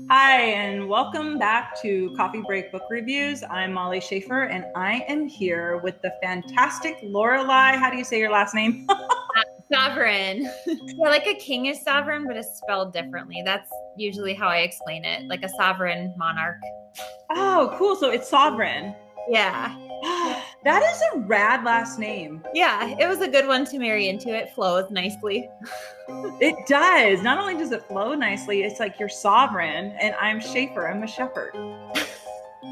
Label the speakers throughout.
Speaker 1: Hi, and welcome back to Coffee Break Book Reviews. I'm Molly Schaefer, and I am here with the fantastic Lorelei. How do you say your last name?
Speaker 2: Savaryn. Yeah, like a king is sovereign, but it's spelled differently. That's usually how I explain it, like a sovereign monarch.
Speaker 1: Oh, cool. So it's Savaryn.
Speaker 2: Yeah.
Speaker 1: That is a rad last name.
Speaker 2: Yeah, it was a good one to marry into. It flows nicely.
Speaker 1: It does. Not only does it flow nicely, it's like you're sovereign, and I'm Schaefer. I'm a shepherd.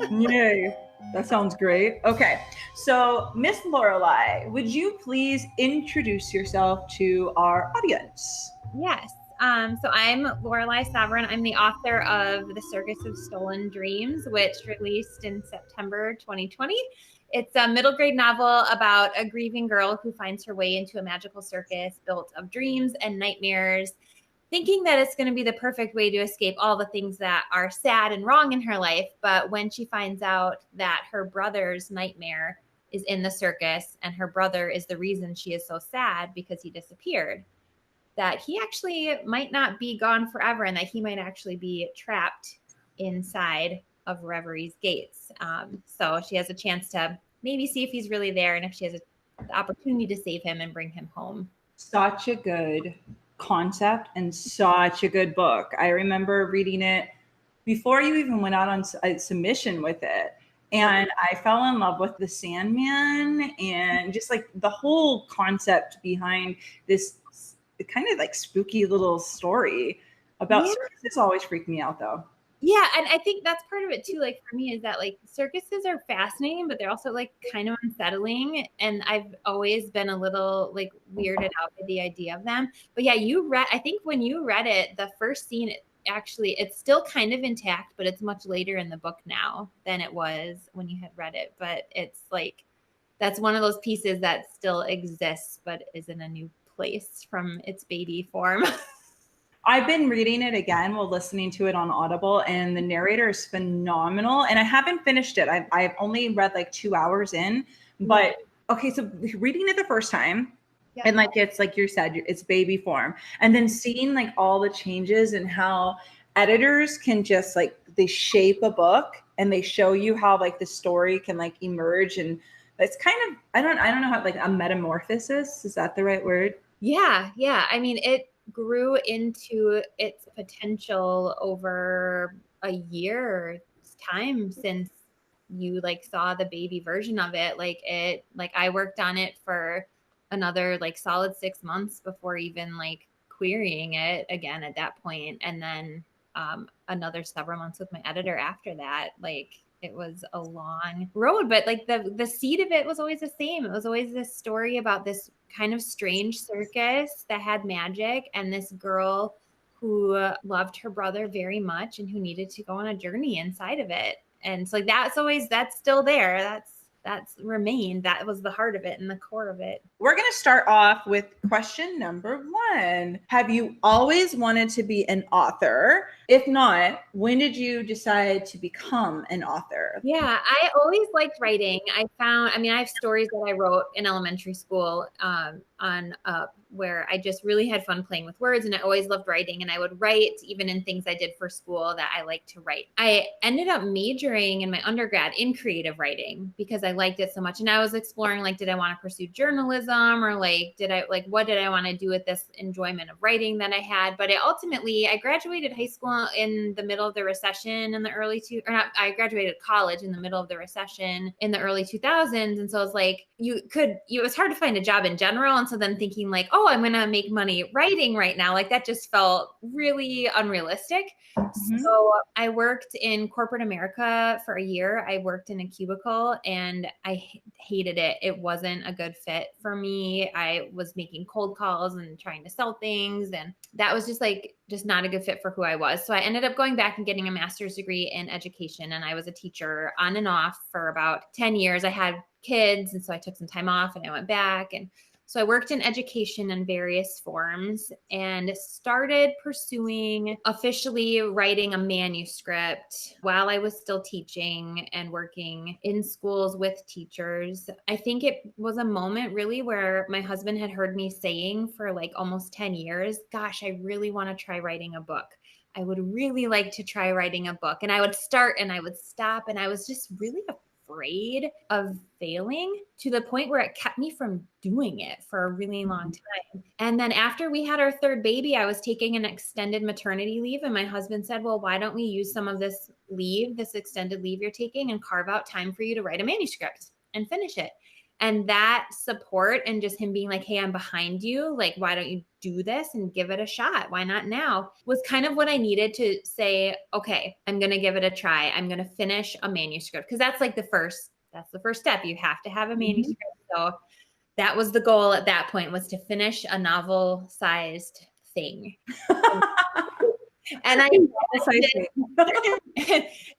Speaker 1: Yay. That sounds great. Okay. So, Miss Lorelei, would you please introduce yourself to our audience?
Speaker 2: Yes. So I'm Lorelei Savaryn. I'm the author of The Circus of Stolen Dreams, which released in September 2020. It's a middle grade novel about a grieving girl who finds her way into a magical circus built of dreams and nightmares, thinking that it's going to be the perfect way to escape all the things that are sad and wrong in her life. But when she finds out that her brother's nightmare is in the circus and her brother is the reason she is so sad because he disappeared, that he actually might not be gone forever and that he might actually be trapped inside of Reverie's gates. So she has a chance to maybe see if he's really there and if she has the opportunity to save him and bring him home.
Speaker 1: Such a good concept and such a good book. I remember reading it before you even went out on a submission with it. And I fell in love with the Sandman and just like the whole concept behind this kind of like spooky little story about
Speaker 2: Yeah.
Speaker 1: circuses always freaked me out though.
Speaker 2: Yeah, and I think that's part of it too. Like for me, is that like circuses are fascinating, but they're also like kind of unsettling. And I've always been a little like weirded out by the idea of them. But yeah, I think when you read it, the first scene, actually, it's still kind of intact, but it's much later in the book now than it was when you had read it. But it's like, that's one of those pieces that still exists, but is in a new place from its baby form.
Speaker 1: I've been reading it again while listening to it on Audible, and the narrator is phenomenal. And I haven't finished it. I've only read like 2 hours in, but okay, so reading it the first time,
Speaker 2: Yeah.
Speaker 1: and like it's like you said, it's baby form, and then seeing like all the changes and how editors can just like they shape a book and they show you how like the story can like emerge, and it's kind of I don't know how like a metamorphosis, is that the right word?
Speaker 2: Yeah, yeah. I mean, it grew into its potential over a year's time since you like saw the baby version of it. Like I worked on it for another like solid 6 months before even like querying it again at that point, and then another several months with my editor after that. Like it was a long road, but like the seed of it was always the same. It was always this story about this kind of strange circus that had magic and this girl who loved her brother very much and who needed to go on a journey inside of it. And so like that's still there. That's remained. That was the heart of it and the core of it.
Speaker 1: We're going to start off with question number one. Have you always wanted to be an author? If not, when did you decide to become an author?
Speaker 2: Yeah, I always liked writing. I mean, I have stories that I wrote in elementary school on where I just really had fun playing with words, and I always loved writing, and I would write even in things I did for school that I liked to write. I ended up majoring in my undergrad in creative writing because I liked it so much, and I was exploring like, did I want to pursue journalism, or like, what did I want to do with this enjoyment of writing that I had? But I graduated high school in the middle of the recession in the I graduated college in the middle of the recession in the early 2000s. And so it's like, it was hard to find a job in general. And so then thinking like, oh, I'm going to make money writing right now. Like that just felt really unrealistic.
Speaker 1: Mm-hmm.
Speaker 2: So I worked in corporate America for a year. I worked in a cubicle and I hated it. It wasn't a good fit for me. I was making cold calls and trying to sell things, and that was just not a good fit for who I was. So I ended up going back and getting a master's degree in education, and I was a teacher on and off for about 10 years. I had kids, and so I took some time off and I went back, and so I worked in education in various forms and started pursuing officially writing a manuscript while I was still teaching and working in schools with teachers. I think it was a moment really where my husband had heard me saying for like almost 10 years, gosh, I really want to try writing a book. I would really like to try writing a book. And I would start and I would stop. And I was just really afraid of failing to the point where it kept me from doing it for a really long time. And then after we had our third baby, I was taking an extended maternity leave. And my husband said, well, why don't we use some of this leave, this extended leave you're taking, and carve out time for you to write a manuscript and finish it? And that support and just him being like, hey, I'm behind you. Like, why don't you do this and give it a shot? Why not now? Was kind of what I needed to say, okay, I'm going to give it a try. I'm going to finish a manuscript. Cause that's the first step. You have to have a manuscript. So that was the goal at that point, was to finish a novel sized thing. And I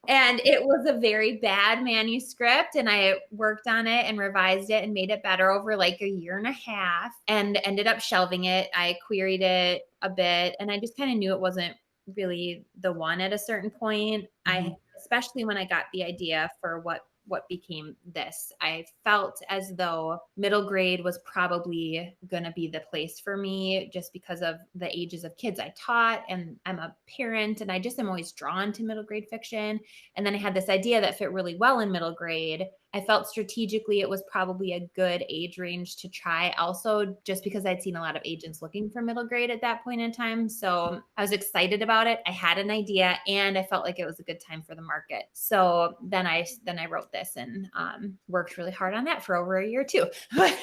Speaker 2: and it was a very bad manuscript, and I worked on it and revised it and made it better over like a year and a half, and ended up shelving it. I queried it a bit, and I just kind of knew it wasn't really the one at a certain point. Especially when I got the idea for what became this, I felt as though middle grade was probably going to be the place for me, just because of the ages of kids I taught, and I'm a parent, and I just am always drawn to middle grade fiction. And then I had this idea that fit really well in middle grade. I felt strategically it was probably a good age range to try, also just because I'd seen a lot of agents looking for middle grade at that point in time. So I was excited about it. I had an idea, and I felt like it was a good time for the market. So then I wrote this, and worked really hard on that for over a year too. But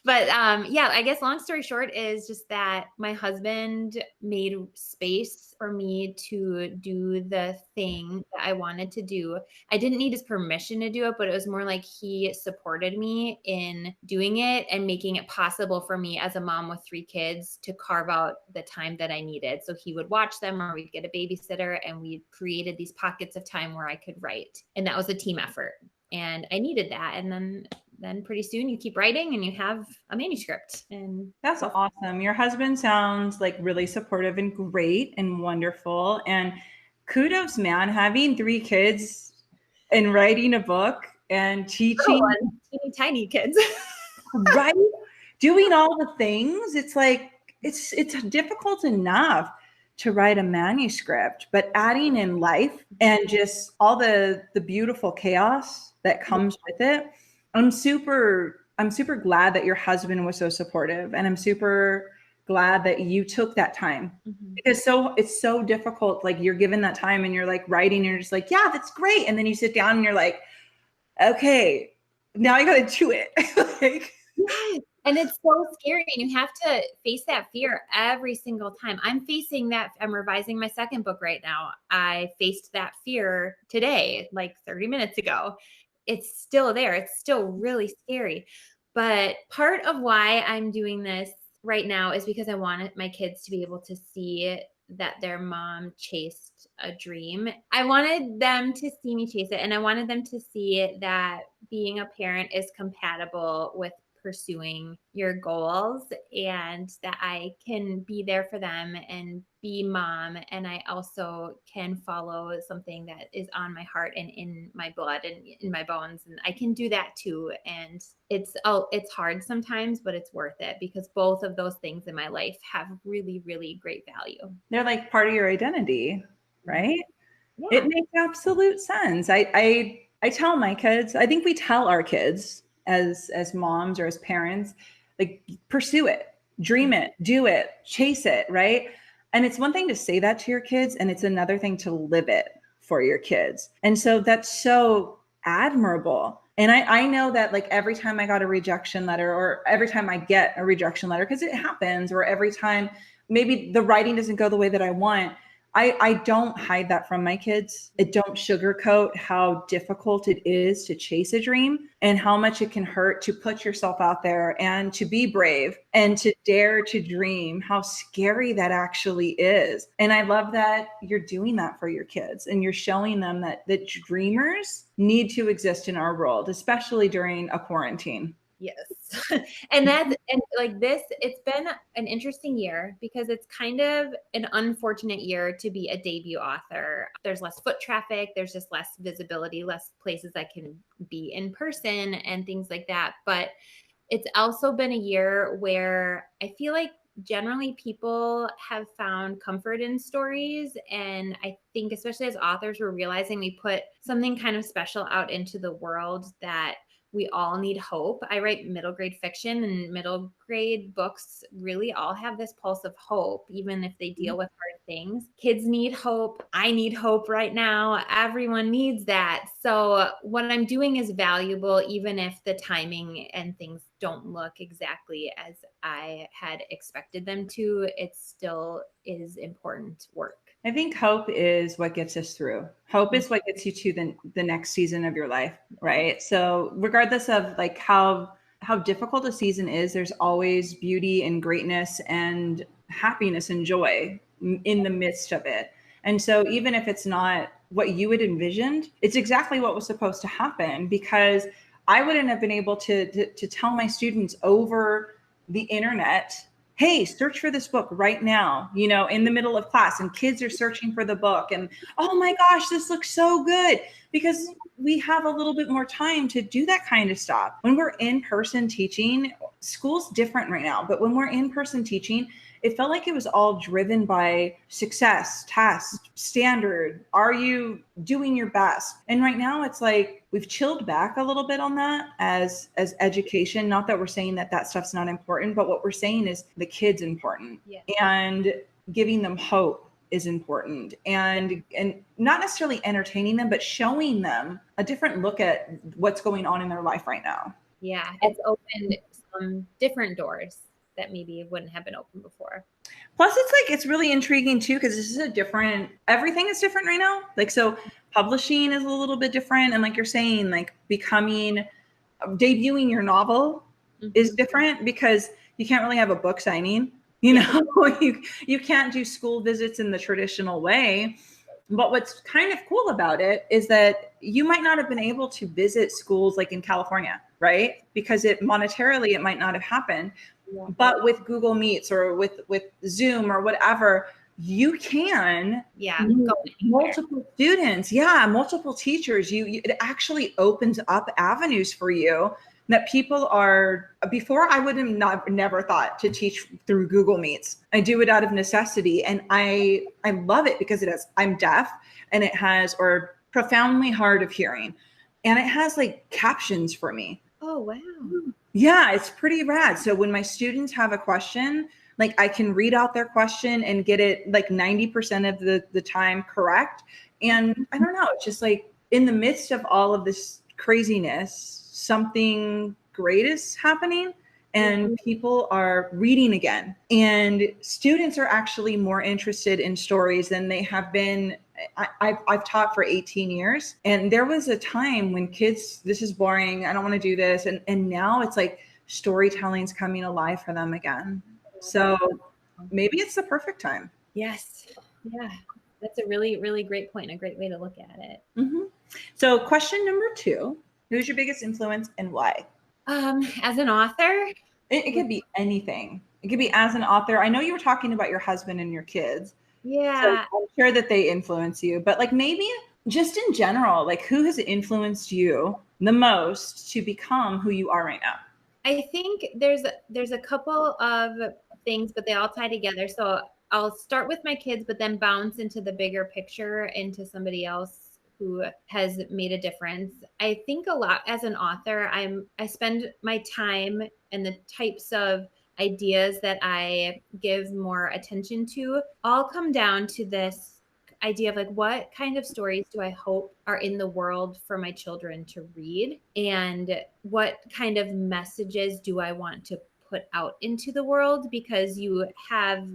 Speaker 2: yeah, I guess long story short is just that my husband made space for me to do the thing that I wanted to do. I didn't need his permission to do it, but it was more like he supported me in doing it and making it possible for me as a mom with 3 kids to carve out the time that I needed. So he would watch them, or we'd get a babysitter, and we created these pockets of time where I could write. And that was a team effort. And I needed that. And then pretty soon you keep writing and you have a manuscript. And
Speaker 1: that's awesome. Your husband sounds like really supportive and great and wonderful. And kudos, man, having 3 kids and writing a book and teaching
Speaker 2: teeny tiny kids.
Speaker 1: Right? Doing all the things. It's like, it's difficult enough to write a manuscript, but adding in life and just all the beautiful chaos that comes with it. I'm super glad that your husband was so supportive, and I'm super glad that you took that time, because it's so difficult. Like, you're given that time and you're like writing and you're just like, yeah, that's great. And then you sit down and you're like, okay, now I got to do it. Like,
Speaker 2: yes. And it's so scary, and you have to face that fear every single time. I'm facing that. I'm revising my second book right now. I faced that fear today, like 30 minutes ago. It's still there. It's still really scary. But part of why I'm doing this right now is because I wanted my kids to be able to see that their mom chased a dream. I wanted them to see me chase it, and I wanted them to see that being a parent is compatible with pursuing your goals, and that I can be there for them and be mom. And I also can follow something that is on my heart and in my blood and in my bones. And I can do that too. And it's hard sometimes, but it's worth it, because both of those things in my life have really, really great value.
Speaker 1: They're like part of your identity, right? Yeah. It makes absolute sense. I tell my kids, I think we tell our kids as moms or as parents, like, pursue it, dream it, do it, chase it, right? And it's one thing to say that to your kids, and it's another thing to live it for your kids. And so that's so admirable. And I know that, like, every time I got a rejection letter, or every time I get a rejection letter, because it happens, or every time maybe the writing doesn't go the way that I want, I don't hide that from my kids. I don't sugarcoat how difficult it is to chase a dream, and how much it can hurt to put yourself out there and to be brave and to dare to dream, how scary that actually is. And I love that you're doing that for your kids, and you're showing them that dreamers need to exist in our world, especially during a quarantine.
Speaker 2: Yes. And like this, it's been an interesting year, because it's kind of an unfortunate year to be a debut author. There's less foot traffic. There's just less visibility, less places I can be in person and things like that. But it's also been a year where I feel like generally people have found comfort in stories. And I think especially as authors, we're realizing we put something kind of special out into the world, that we all need hope. I write middle grade fiction, and middle grade books really all have this pulse of hope, even if they deal with hard things. Kids need hope. I need hope right now. Everyone needs that. So what I'm doing is valuable, even if the timing and things don't look exactly as I had expected them to. It still is important work.
Speaker 1: I think hope is what gets us through. Hope is what gets you to the next season of your life, right? So regardless of like how difficult a season is, there's always beauty and greatness and happiness and joy in the midst of it. And so even if it's not what you had envisioned, it's exactly what was supposed to happen, because I wouldn't have been able to tell my students over the internet, hey, search for this book right now, you know, in the middle of class, and kids are searching for the book, and oh my gosh, this looks so good, because we have a little bit more time to do that kind of stuff. When we're in person teaching, school's different right now, but when we're in person teaching, it felt like it was all driven by success, test, standard. Are you doing your best? And right now it's like we've chilled back a little bit on that as education. Not that we're saying that stuff's not important, but what we're saying is the kid's important.
Speaker 2: Yeah.
Speaker 1: And giving them hope is important, and not necessarily entertaining them, but showing them a different look at what's going on in their life right now.
Speaker 2: Yeah, it's opened some different doors that maybe wouldn't have been open before.
Speaker 1: Plus, it's really intriguing too, because this is everything is different right now. Like, so publishing is a little bit different. And like you're saying, like debuting your novel is different, because you can't really have a book signing, you know, you can't do school visits in the traditional way. But what's kind of cool about it is that you might not have been able to visit schools like in California, right? Because monetarily, it might not have happened. Yeah. But with Google Meets or with Zoom or whatever, you can multiple students, multiple teachers. It actually opens up avenues for you that people are. Before, I would have never thought to teach through Google Meets. I do it out of necessity, and I love it because I'm deaf, and it has, or profoundly hard of hearing, and it has like captions for me.
Speaker 2: Oh, wow.
Speaker 1: Yeah, it's pretty rad. So when my students have a question, like I can read out their question and get it like 90% of the time correct. And I don't know, it's just like in the midst of all of this craziness, something great is happening, and people are reading again. And students are actually more interested in stories than they have been. I've taught for 18 years, and there was a time when kids, this is boring, I don't want to do this. And now it's like storytelling's coming alive for them again. So maybe it's the perfect time.
Speaker 2: Yes. Yeah. That's a really, really great point. A great way to look at it.
Speaker 1: Mm-hmm. So question number 2, who's your biggest influence and why?
Speaker 2: As an author?
Speaker 1: It could be anything. It could be as an author. I know you were talking about your husband and your kids.
Speaker 2: Yeah.
Speaker 1: So I'm sure that they influence you, but like maybe just in general, like who has influenced you the most to become who you are right now?
Speaker 2: I think there's a couple of things, but they all tie together. So I'll start with my kids, but then bounce into the bigger picture, into somebody else who has made a difference. I think a lot as an author, I spend my time and the types of ideas that I give more attention to all come down to this idea of like, what kind of stories do I hope are in the world for my children to read? And what kind of messages do I want to put out into the world? Because you have,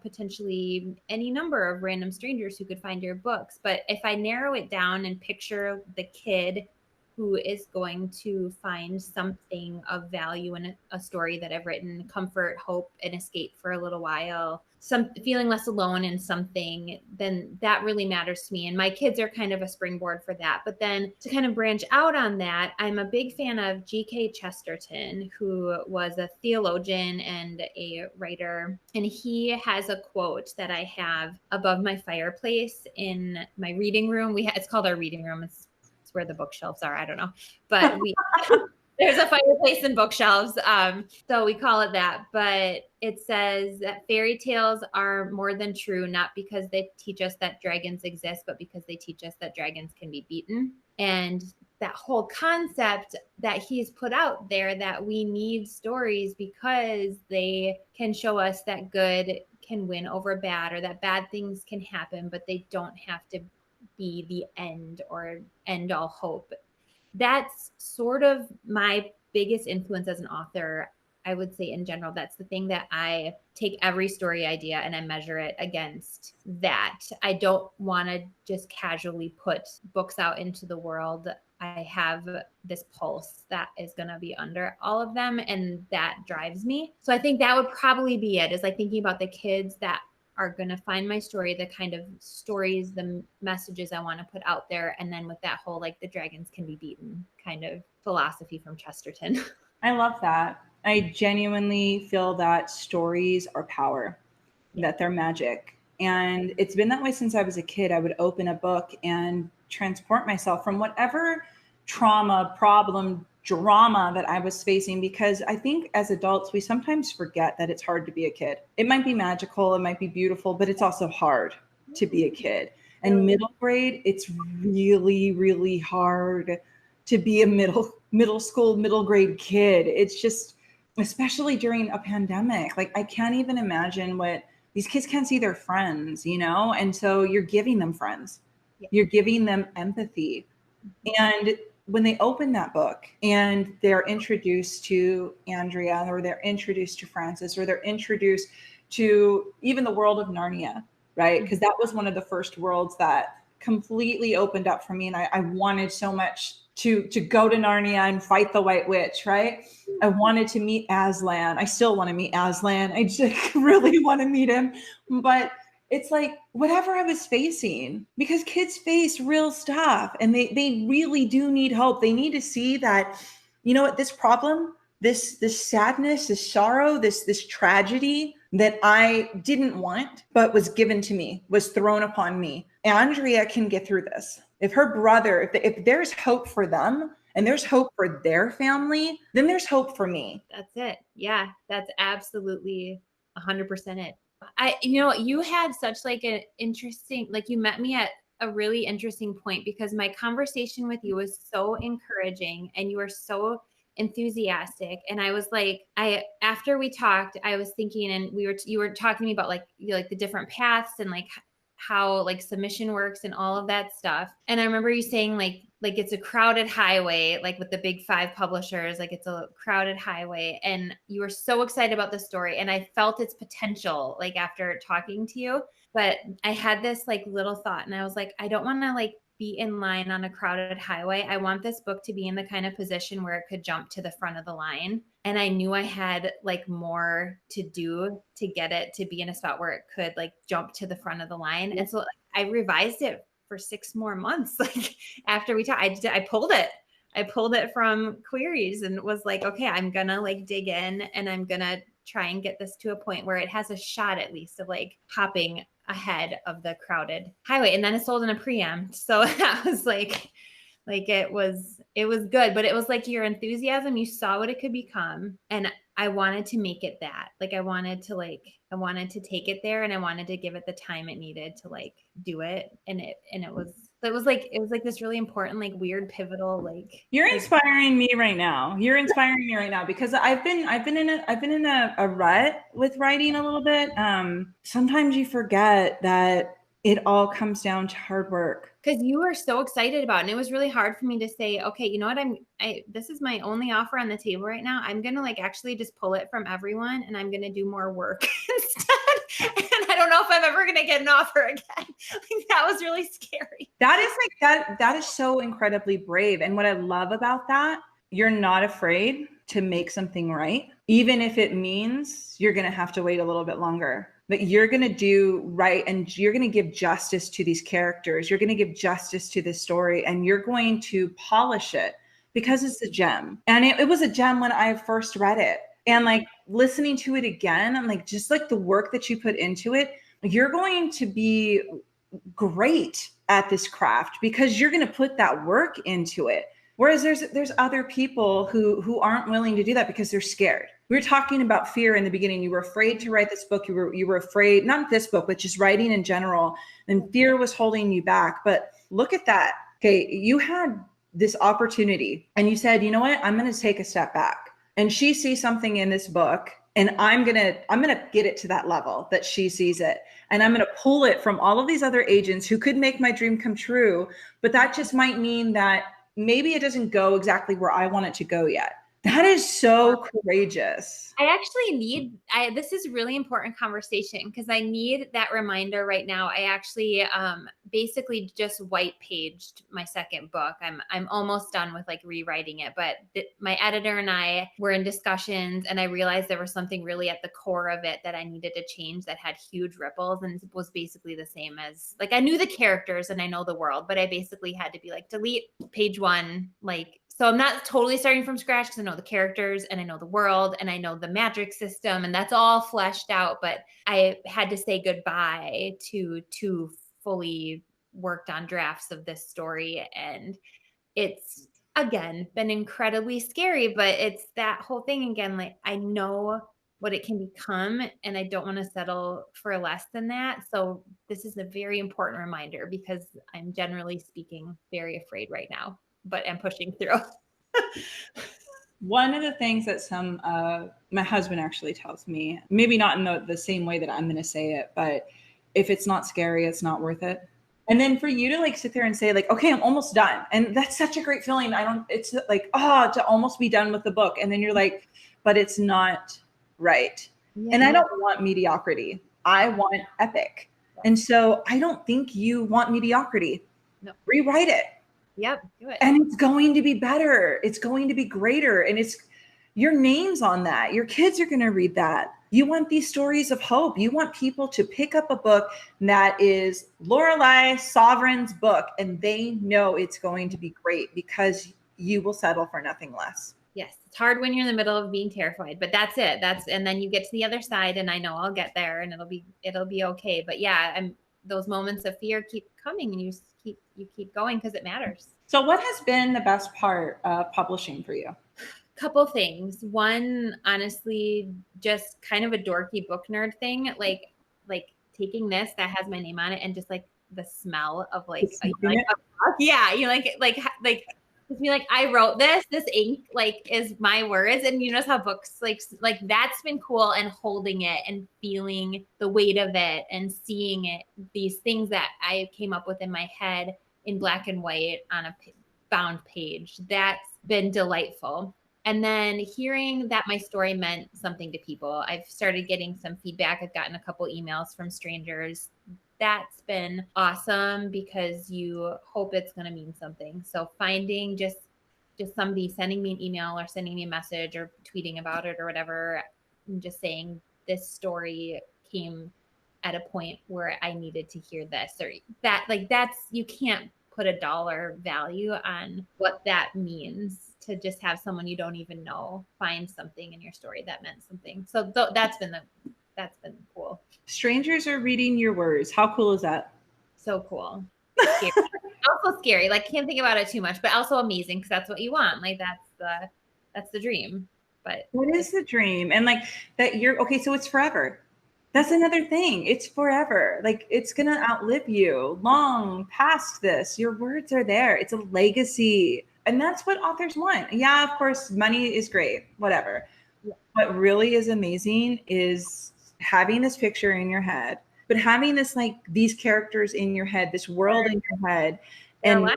Speaker 2: potentially any number of random strangers who could find your books. But if I narrow it down and picture the kid who is going to find something of value in a story that I've written, comfort, hope, and escape for a little while, some feeling less alone in something, then that really matters to me. And my kids are kind of a springboard for that. But then to kind of branch out on that, I'm a big fan of G.K. Chesterton, who was a theologian and a writer. And he has a quote that I have above my fireplace in my reading room. It's called our reading room. It's where the bookshelves are. I don't know. But There's a fireplace and bookshelves. So we call it that. But it says that fairy tales are more than true, not because they teach us that dragons exist, but because they teach us that dragons can be beaten. And that whole concept that he's put out there, that we need stories because they can show us that good can win over bad, or that bad things can happen, but they don't have to be the end or end all hope. That's sort of my biggest influence as an author. I would say in general, that's the thing that I take every story idea and I measure it against that. I don't want to just casually put books out into the world. I have this pulse that is going to be under all of them, and that drives me. So I think that would probably be it, is like thinking about the kids that are going to find my story, the kind of stories, the messages I want to put out there. And then with that whole, like, the dragons can be beaten kind of philosophy from Chesterton.
Speaker 1: I love that. I genuinely feel that stories are power, that they're magic. And it's been that way since I was a kid. I would open a book and transport myself from whatever trauma, problem, drama that I was facing, because I think as adults, we sometimes forget that it's hard to be a kid. It might be magical, it might be beautiful, but it's also hard to be a kid. And middle grade, it's really, really hard to be a middle school, middle grade kid. It's just, especially during a pandemic, like I can't even imagine what these kids can't see their friends, you know? And so you're giving them friends, you're giving them empathy. And when they open that book and they're introduced to Andrea, or they're introduced to Francis, or they're introduced to even the world of Narnia, right? Because that was one of the first worlds that completely opened up for me. And I wanted so much to go to Narnia and fight the White Witch, right? I wanted to meet Aslan. I still want to meet Aslan. I just really want to meet him. But it's like whatever I was facing, because kids face real stuff and they really do need hope. They need to see that, you know what, this problem, this sadness, this sorrow, this tragedy that I didn't want, but was given to me, was thrown upon me. Andrea can get through this. If her brother, if there's hope for them and there's hope for their family, then there's hope for me.
Speaker 2: That's it. Yeah, that's absolutely 100% it. You had such like an interesting, like you met me at a really interesting point, because my conversation with you was so encouraging and you were so enthusiastic. And I was like, after we talked, I was thinking, and you were talking to me about like the different paths and like how like submission works and all of that stuff. And I remember you saying like it's a crowded highway, like with the big 5 publishers, like it's a crowded highway. And you were so excited about the story. And I felt its potential, like after talking to you. But I had this like little thought, and I was like, I don't want to like be in line on a crowded highway. I want this book to be in the kind of position where it could jump to the front of the line. And I knew I had like more to do to get it to be in a spot where it could like jump to the front of the line. And so I revised it for 6 more months. Like after we talked, I pulled it from queries and was like, okay, I'm gonna like dig in and I'm gonna try and get this to a point where it has a shot at least of like hopping ahead of the crowded highway. And then it sold in a preempt. So that was like it was good, but it was like your enthusiasm, you saw what it could become. And I wanted to make it that. Like I wanted to take it there, and I wanted to give it the time it needed to like do it. And it was like this really important, like weird pivotal, like
Speaker 1: you're inspiring me right now. You're inspiring me right now, because I've been in a rut with writing a little bit. Sometimes you forget that it all comes down to hard work.
Speaker 2: Because you were so excited about it. And it was really hard for me to say, okay, you know what, this is my only offer on the table right now. I'm going to like actually just pull it from everyone, and I'm going to do more work instead. And I don't know if I'm ever going to get an offer again. Like, that was really scary.
Speaker 1: That is like, that is so incredibly brave. And what I love about that, you're not afraid to make something right, even if it means you're going to have to wait a little bit longer. But you're going to do right, and you're going to give justice to these characters. You're going to give justice to this story, and you're going to polish it because it's a gem. And it was a gem when I first read it. And like listening to it again, and like just like the work that you put into it, you're going to be great at this craft because you're going to put that work into it. Whereas there's other people who aren't willing to do that because they're scared. We were talking about fear in the beginning. You were afraid to write this book. You were afraid, not this book, but just writing in general. And fear was holding you back. But look at that. Okay, you had this opportunity and you said, you know what? I'm going to take a step back. And she sees something in this book, and I'm going to get it to that level that she sees it. And I'm going to pull it from all of these other agents who could make my dream come true. But that just might mean that maybe it doesn't go exactly where I want it to go yet. That is so courageous.
Speaker 2: I actually this is really important conversation because I need that reminder right now. I actually basically just white paged my second book. I'm almost done with like rewriting it, but my editor and I were in discussions, and I realized there was something really at the core of it that I needed to change that had huge ripples, and it was basically the same as, like, I knew the characters and I know the world, but I basically had to be like, delete page 1, like. So I'm not totally starting from scratch because I know the characters and I know the world and I know the magic system, and that's all fleshed out. But I had to say goodbye to 2 fully worked on drafts of this story. And it's, again, been incredibly scary, but it's that whole thing again. Like, I know what it can become, and I don't want to settle for less than that. So this is a very important reminder because I'm, generally speaking, very afraid right now, but I'm pushing through.
Speaker 1: One of the things that my husband actually tells me, maybe not in the same way that I'm going to say it, but if it's not scary, it's not worth it. And then for you to like sit there and say like, okay, I'm almost done. And that's such a great feeling. It's like, to almost be done with the book. And then you're like, but it's not right. Yeah. And I don't want mediocrity. I want epic. And so I don't think you want mediocrity.
Speaker 2: No.
Speaker 1: Rewrite it.
Speaker 2: Yep, do it.
Speaker 1: And it's going to be better. It's going to be greater. And it's your name's on that. Your kids are going to read that. You want these stories of hope. You want people to pick up a book that is Lorelei Savaryn's book, and they know it's going to be great because you will settle for nothing less.
Speaker 2: Yes, it's hard when you're in the middle of being terrified, but that's it. And then you get to the other side, and I know I'll get there, and it'll be okay. But yeah, those moments of fear keep coming, and you keep going because it matters.
Speaker 1: So what has been the best part of publishing for you?
Speaker 2: Couple things. One, honestly, just kind of a dorky book nerd thing, like taking this that has my name on it and just like the smell of like yeah, you like just be like, I wrote this ink like is my words. And you notice how books like that's been cool, and holding it and feeling the weight of it and seeing it, these things that I came up with in my head in black and white on a bound page. That's been delightful. And then hearing that my story meant something to people. I've started getting some feedback. I've gotten a couple emails from strangers. That's been awesome because you hope it's going to mean something. So finding just somebody sending me an email or sending me a message or tweeting about it or whatever, and just saying this story came at a point where I needed to hear this, or that, like, that's, you can't put a dollar value on what that means to just have someone you don't even know find something in your story that meant something. So that's been cool.
Speaker 1: Strangers are reading your words. How cool is that?
Speaker 2: So cool. Scary. Also scary. Like, can't think about it too much, but also amazing because that's what you want. Like, that's the dream. But
Speaker 1: what is the dream? And like that you're okay. So it's forever. That's another thing. It's forever. Like, it's going to outlive you long past this. Your words are there. It's a legacy. And that's what authors want. Yeah, of course, money is great, whatever. Yeah. What really is amazing is having this picture in your head, but having this, like, these characters in your head, this world in your head, and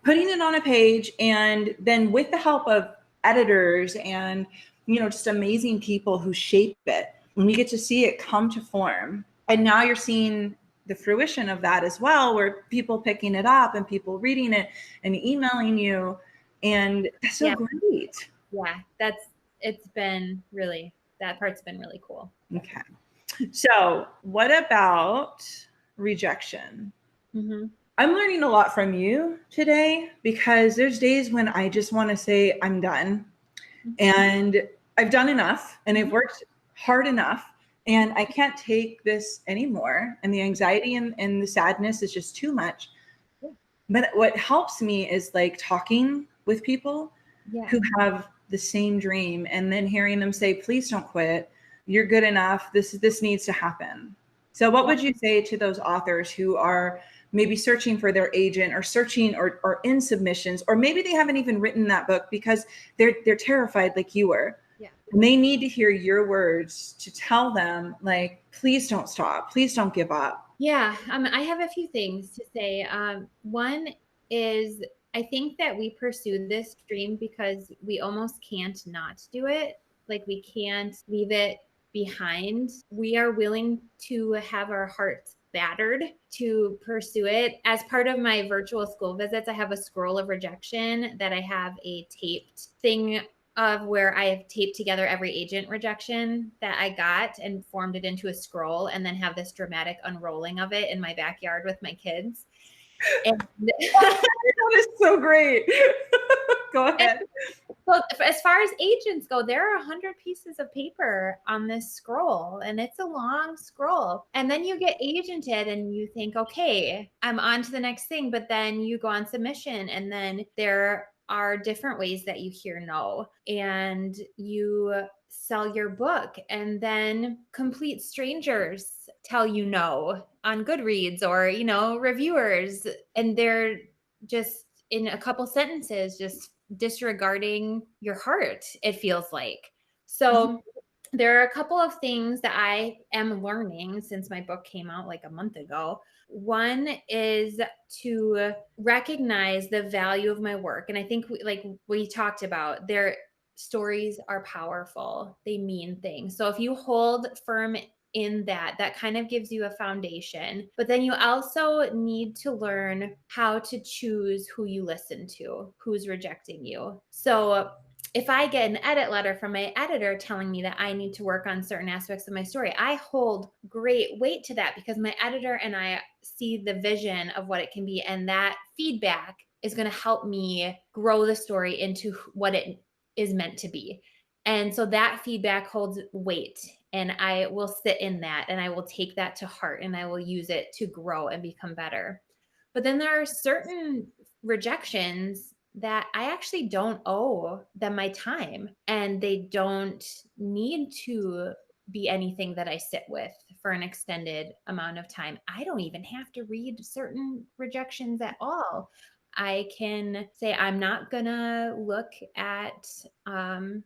Speaker 1: putting it on a page. And then with the help of editors and, just amazing people who shape it, and you get to see it come to form. And now you're seeing the fruition of that as well, where people picking it up and people reading it and emailing you. And that's so great.
Speaker 2: Yeah, that part's been really cool.
Speaker 1: Okay. So what about rejection? Mm-hmm. I'm learning a lot from you today, because there's days when I just want to say I'm done, mm-hmm. and I've done enough, and I've worked hard enough, and I can't take this anymore. And the anxiety and the sadness is just too much. Yeah. But what helps me is like talking with people who have the same dream, and then hearing them say, please don't quit. You're good enough. This needs to happen. So what would you say to those authors who are maybe searching for their agent, or searching or in submissions, or maybe they haven't even written that book because they're terrified like you were?
Speaker 2: Yeah.
Speaker 1: And they need to hear your words to tell them, like, please don't stop. Please don't give up.
Speaker 2: Yeah. I have a few things to say. One is, I think that we pursue this dream because we almost can't not do it. Like, we can't leave it behind. We are willing to have our hearts battered to pursue it. As part of my virtual school visits, I have a scroll of rejection that I have a taped thing of, where I have taped together every agent rejection that I got and formed it into a scroll, and then have this dramatic unrolling of it in my backyard with my kids. And
Speaker 1: that is so great. Go ahead.
Speaker 2: Well, as far as agents go, there are 100 pieces of paper on this scroll, and it's a long scroll. And then you get agented and you think, okay, I'm on to the next thing. But then you go on submission, and then there are different ways that you hear no, and you sell your book, and then complete strangers tell you no on Goodreads, or, reviewers, and they're just in a couple sentences just disregarding your heart, it feels like. So there are a couple of things that I am learning since my book came out like a month ago. One is to recognize the value of my work. And I think we talked about, their stories are powerful. They mean things. So if you hold firm in that kind of gives you a foundation. But then you also need to learn how to choose who you listen to, who's rejecting you. So if I get an edit letter from my editor telling me that I need to work on certain aspects of my story, I hold great weight to that, because my editor and I see the vision of what it can be. And that feedback is going to help me grow the story into what it is meant to be. And so that feedback holds weight, and I will sit in that, and I will take that to heart, and I will use it to grow and become better. But then there are certain rejections that I actually don't owe them my time, and they don't need to be anything that I sit with for an extended amount of time. I don't even have to read certain rejections at all. I can say, I'm not going to look at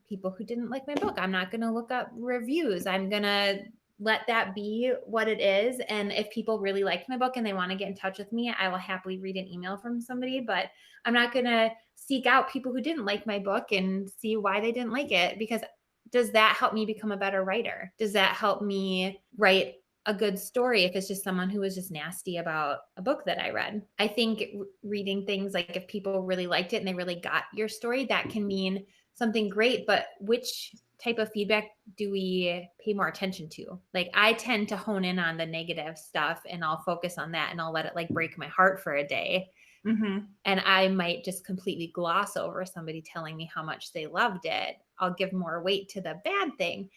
Speaker 2: people who didn't like my book. I'm not going to look up reviews. I'm going to let that be what it is. And if people really liked my book and they want to get in touch with me, I will happily read an email from somebody, but I'm not going to seek out people who didn't like my book and see why they didn't like it, because does that help me become a better writer? Does that help me write a good story if it's just someone who was just nasty about a book that I read? I think reading things like, if people really liked it and they really got your story, that can mean something great. But which type of feedback do we pay more attention to? Like, I tend to hone in on the negative stuff, and I'll focus on that, and I'll let it like break my heart for a day. And I might just completely gloss over somebody telling me how much they loved it. I'll give more weight to the bad thing.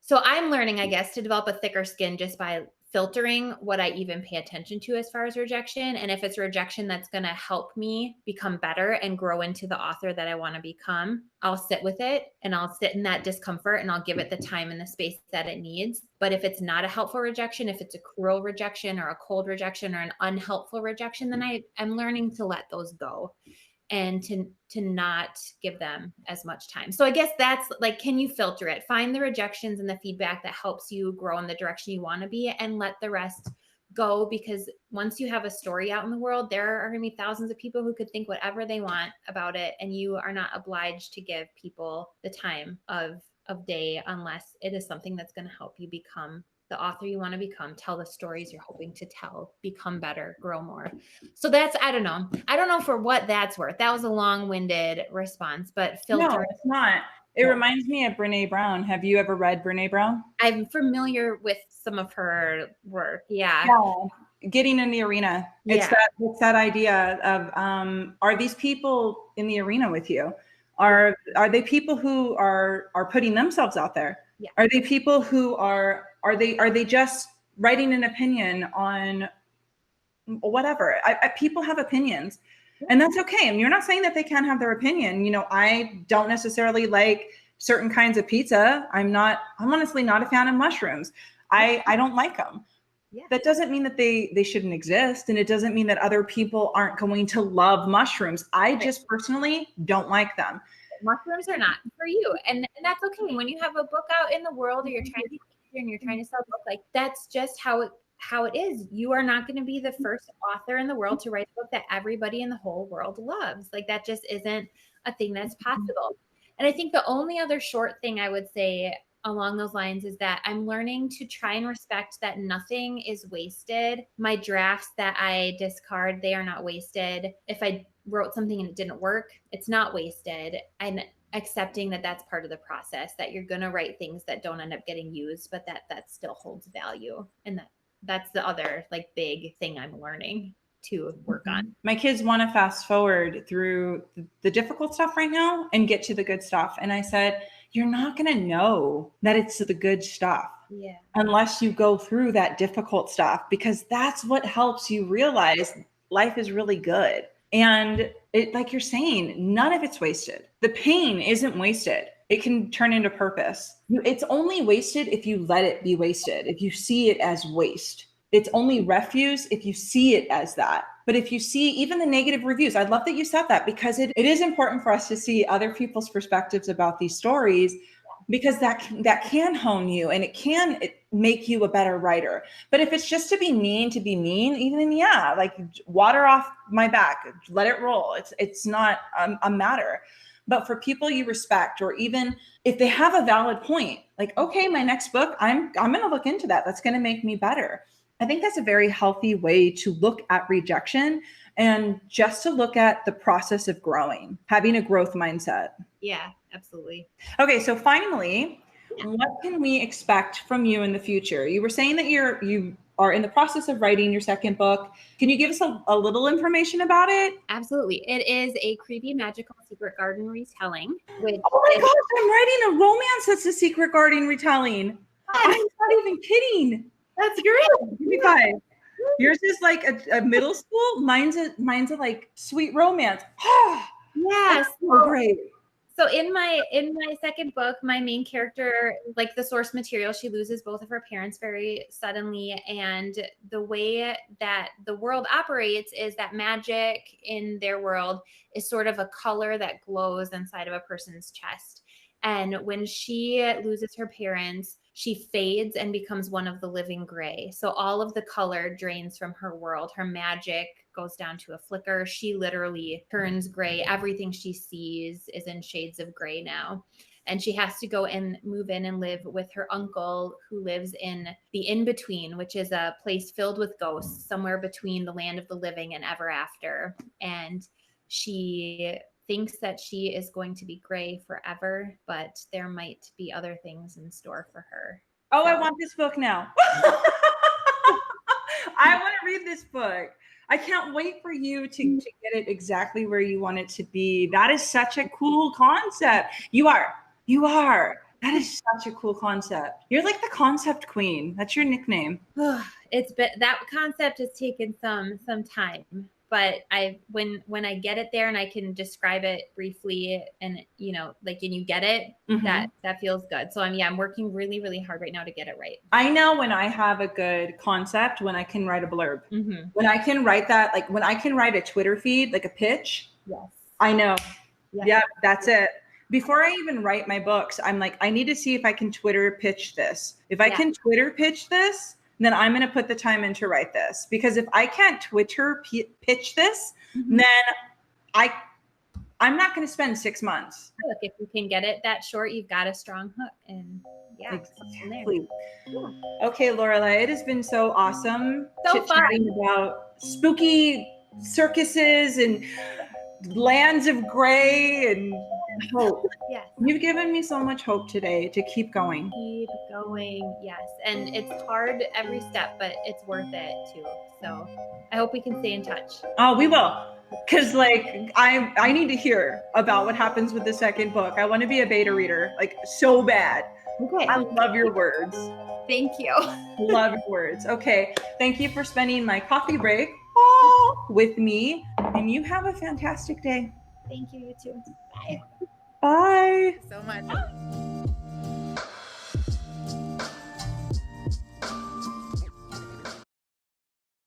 Speaker 2: So I'm learning, I guess, to develop a thicker skin just by filtering what I even pay attention to as far as rejection. And if it's a rejection that's going to help me become better and grow into the author that I want to become, I'll sit with it, and I'll sit in that discomfort, and I'll give it the time and the space that it needs. But if it's not a helpful rejection, if it's a cruel rejection or a cold rejection or an unhelpful rejection, then I'm learning to let those go and to not give them as much time. So I guess that's like, can you filter it? Find the rejections and the feedback that helps you grow in the direction you want to be, and let the rest go. Because once you have a story out in the world, there are going to be thousands of people who could think whatever they want about it, and you are not obliged to give people the time of day unless it is something that's going to help you become the author you want to become, tell the stories you're hoping to tell, become better, grow more. So that's, I don't know for what that's worth. That was a long-winded response, but filter.
Speaker 1: No, it's not. It reminds me of Brene Brown. Have you ever read Brene Brown?
Speaker 2: I'm familiar with some of her work. Yeah.
Speaker 1: Getting in the arena.
Speaker 2: Yeah.
Speaker 1: It's that idea of, are these people in the arena with you? Are they people who are putting themselves out there?
Speaker 2: Yeah.
Speaker 1: Are they people who are they just writing an opinion on whatever? People have opinions, And that's okay. And you're not saying that they can't have their opinion. You know, I don't necessarily like certain kinds of pizza. I'm honestly not a fan of mushrooms. I don't like them.
Speaker 2: Yeah.
Speaker 1: That doesn't mean that they shouldn't exist. And it doesn't mean that other people aren't going to love mushrooms. I just personally don't like them.
Speaker 2: Mushrooms are not for you. And that's okay. When you have a book out in the world, or you're trying to and you're trying to sell a book, like that's just how it is. You are not going to be the first author in the world to write a book that everybody in the whole world loves. Like that just isn't a thing that's possible. And I think the only other short thing I would say along those lines is that I'm learning to try and respect that nothing is wasted. My drafts that I discard, they are not wasted. If I wrote something and it didn't work, it's not wasted. And accepting that that's part of the process, that you're going to write things that don't end up getting used, but that still holds value. And that's the other like big thing I'm learning to work on.
Speaker 1: My kids want to fast forward through the difficult stuff right now and get to the good stuff. And I said, you're not going to know that it's the good stuff unless you go through that difficult stuff, because that's what helps you realize life is really good. And it, like you're saying, none of it's wasted. The pain isn't wasted. It can turn into purpose. It's only wasted if you let it be wasted, if you see it as waste. It's only refuse if you see it as that. But if you see even the negative reviews, I love that you said that, because it is important for us to see other people's perspectives about these stories, because that can hone you and it can make you a better writer. But if it's just to be mean, even like water off my back, let it roll. It's not a matter. But for people you respect, or even if they have a valid point, like, okay, my next book, I'm going to look into that. That's going to make me better. I think that's a very healthy way to look at rejection, and just to look at the process of growing, having a growth mindset.
Speaker 2: Yeah, absolutely.
Speaker 1: Okay, so finally, what can we expect from you in the future? You were saying that you are in the process of writing your second book. Can you give us a little information about it?
Speaker 2: Absolutely. It is a creepy, magical secret garden retelling.
Speaker 1: Oh my gosh, I'm writing a romance that's a secret garden retelling. I'm not even kidding.
Speaker 2: That's great.
Speaker 1: Give me 5. Yours is like a middle school. Mine's a like sweet romance.
Speaker 2: Yes.
Speaker 1: So great.
Speaker 2: So in my second book, my main character, like the source material, she loses both of her parents very suddenly. And the way that the world operates is that magic in their world is sort of a color that glows inside of a person's chest. And when she loses her parents, she fades and becomes one of the living gray. So all of the color drains from her world. Her magic goes down to a flicker. She literally turns gray. Everything she sees is in shades of gray now. And she has to go and move in and live with her uncle, who lives in the in-between, which is a place filled with ghosts, somewhere between the land of the living and ever after. And she thinks that she is going to be gray forever, but there might be other things in store for her.
Speaker 1: Oh, so. I want this book now. I want to read this book. I can't wait for you to get it exactly where you want it to be. That is such a cool concept. You are. That is such a cool concept. You're like the concept queen. That's your nickname.
Speaker 2: It's been, that concept has taken some time. But when I get it there and I can describe it briefly, and and you get it, that feels good. So I'm working really, really hard right now to get it right. I
Speaker 1: know when I have a good concept, when I can write a blurb, when I can write that, like when I can write a Twitter feed, like a pitch.
Speaker 2: Yes.
Speaker 1: I know. Yeah, that's it. Before I even write my books, I'm like, I need to see if I can Twitter pitch this. If I can Twitter pitch this, then I'm going to put the time in to write this. Because if I can't Twitter pitch this, then I'm not going to spend 6 months.
Speaker 2: Look, if you can get it that short, you've got a strong hook. And
Speaker 1: exactly. Okay, Lorelei, it has been so awesome chit-chatting about spooky circuses and lands of gray and hope.
Speaker 2: Yes.
Speaker 1: You've given me so much hope today to keep going.
Speaker 2: Keep going. Yes. And it's hard every step, but it's worth it too. So I hope we can stay in touch.
Speaker 1: Oh, we will. Because I need to hear about what happens with the second book. I want to be a beta reader, so bad.
Speaker 2: Okay.
Speaker 1: I love your words.
Speaker 2: Thank you.
Speaker 1: Love your words. Okay. Thank you for spending my coffee break with me. And you have a fantastic day.
Speaker 2: Thank you, you too. Bye.
Speaker 1: Bye.
Speaker 3: So much.